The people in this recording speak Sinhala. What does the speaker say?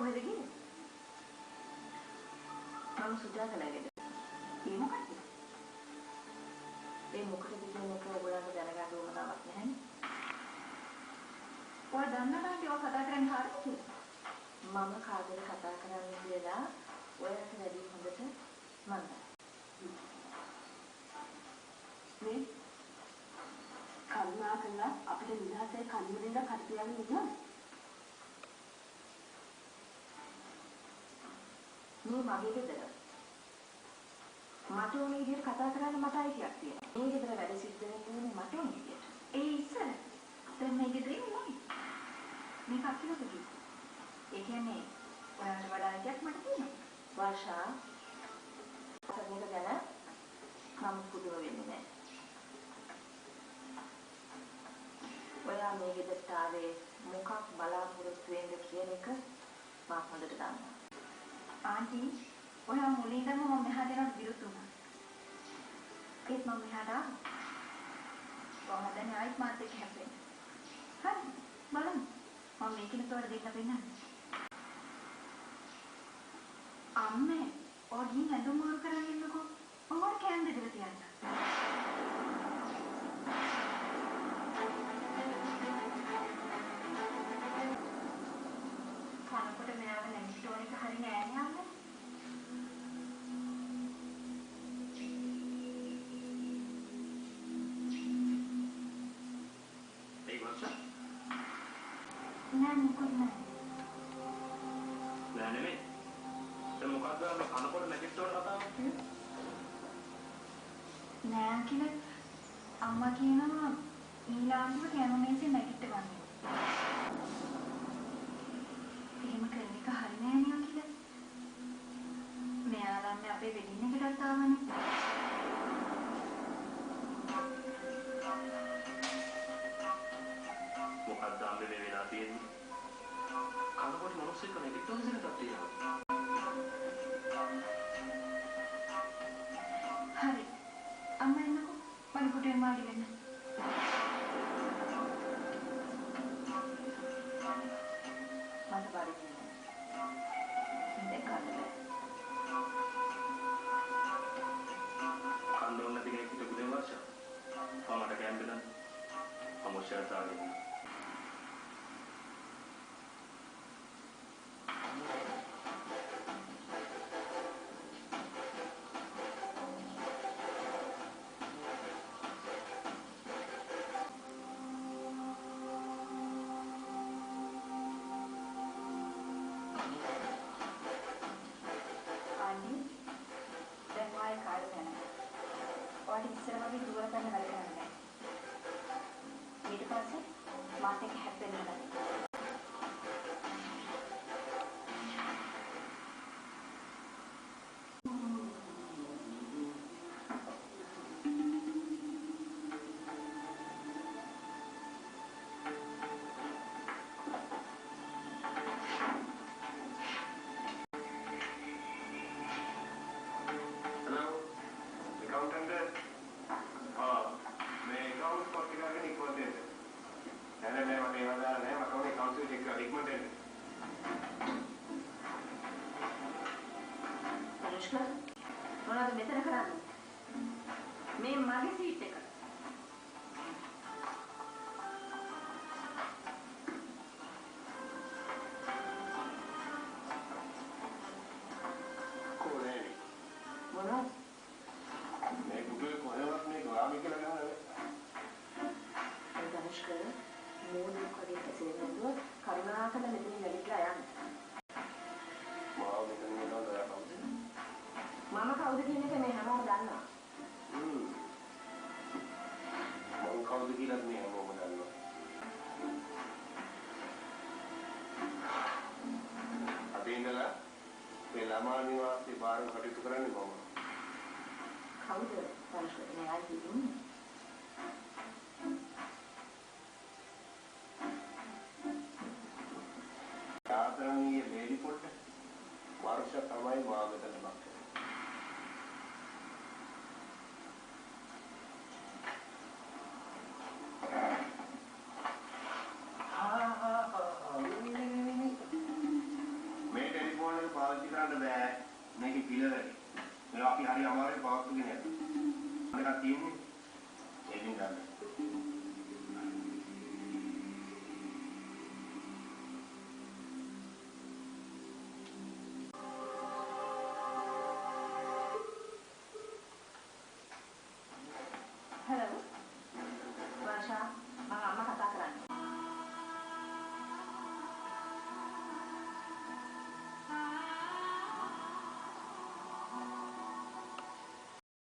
කොහෙද ගියේ? මම සුජාතලාගෙද. ඒ මොකක්ද? ඒ මොකටද කියන එක ඔයගොල්ලන්ට දැනගන්න ඕනවක් නැහැනේ. ඔය දන්නා නම් ඔය කතා කරන්නේ කාටද කියලා? මම කාටද කතා කරන්නේ කියලා ඔයාලට වැඩි හොඳට මම දන්නවා. මේ කරුණා කළා අපිට නිදහසේ කන්මුලින්ද කට්ටියන් ඉන්නවා. මේ මගේ ගෙදර. මට ඕනේ විදිහට කතා කරන්න මට අයිතියක් තියෙනවා. මේ ගෙදර වැඩ සිද්ධ වෙන්නේ මට ඕනේ විදිහට. ඒ ඉස්සර දැන් මේ ගෙදර ඉන්නේ. මේක අකිලද කිව්වා. ඒ කියන්නේ ඔයාලට වඩා අයිතියක් මට තියෙනවා. වර්ෂා සමහර ගැන මම පුදුම වෙන්නේ නැහැ. ඔයා මේ ගෙදරට ආවේ මොකක් බලාපොරොත්තු වෙන්න කියන එක මම හොඳට දන්නවා. ආන්ටි ඔයා මුලින්දම මම මෙහාට යනට විරුද්ධ වුණා. ඒත් මම මෙහාට ආවා. කොහොමද ආයිත් මාත් එක්ක හැප්පෙන්නේ? හරි බලමු. මම මේකෙන් තෝර දෙන්න වෙන්නේ. අම්මේ ඔයාගෙන් ඇඳුම් මාරු කරගෙන ඉන්නකෝ. ඔයාට කෑම දෙදලා තියන්න. කනකොට මෙයාව නැගිට ඕන එක හරිය නෑනේ අම්මේ. ඒ වර්ෂා නෑ මොකද නෑ. නෑ නෙමෙයි. දැන් මොකද්ද අපි කනකොට නැගිට ඕන කතාව? නෑ කියලා අම්මා කියනවා ඊළාම්බුව කැම මේසේ නැගිට ගන්න. එහෙම කරන එක හරි නෑ නේ කියලා. මෙයාලන්නේ අපේ වෙඩින් එකටත් ආවනේ. මොකද්ද අම්මේ මේ වෙලා තියෙන්නේ? කනකොට මොනොස්සෙක් නැගිට ඕන දෙයක් තියෙනවා. හරි. අම්මා එන්නකෝ. මම කුටේ මාඩි වෙන්න. මට බාරි දෙන්න. ඉතින් කන්න. කන්න ඕන දෙයක් හිටපු දෙයක් වර්ෂා. මමට කැම් දෙන්න. අමෝෂයට ආගෙන. ඉස්සර වගේ දුර ගන්න වැඩ කරන්නේ නැහැ. ඊට පස්සේ මාත් එක්ක හැප්පෙන්න ගත්තා. මොනවද මෙතන කරන්නේ? මේ මගේ සීට් එක. කොහේ? මොනවද? මේ කුඩේ කොහෙවත් මේ ගාමි කියලා ගහන්නේ. ඒ දනුෂ්ක මූලික වගේ කැසේ නේද? කරුණාකර මෙතන නැගිටලා යන්න. මාව මෙතන නේද කවුද? මම කවුද කියන එක මේ හැමෝම දන්නවා. මම කවුද කියලා මේ හැමෝම දන්නවා. අද ඉඳලා මේ ළමා නිවාසයේ බාරව කටයුතු කරන්නේ මම. කවුද? දනුෂ්ක මේ ආයි ඉන්නේ. ආදරණීය ලේඩි පොට් වර්ෂ තමයි මාව මෙතන බක්ක. මේ පිළවෙලයි. මේවා අපි හරි අමාරුවෙන් පවත්වාගෙන යනවා. මේක තියෙන්නේ එන්නේ ගන්න.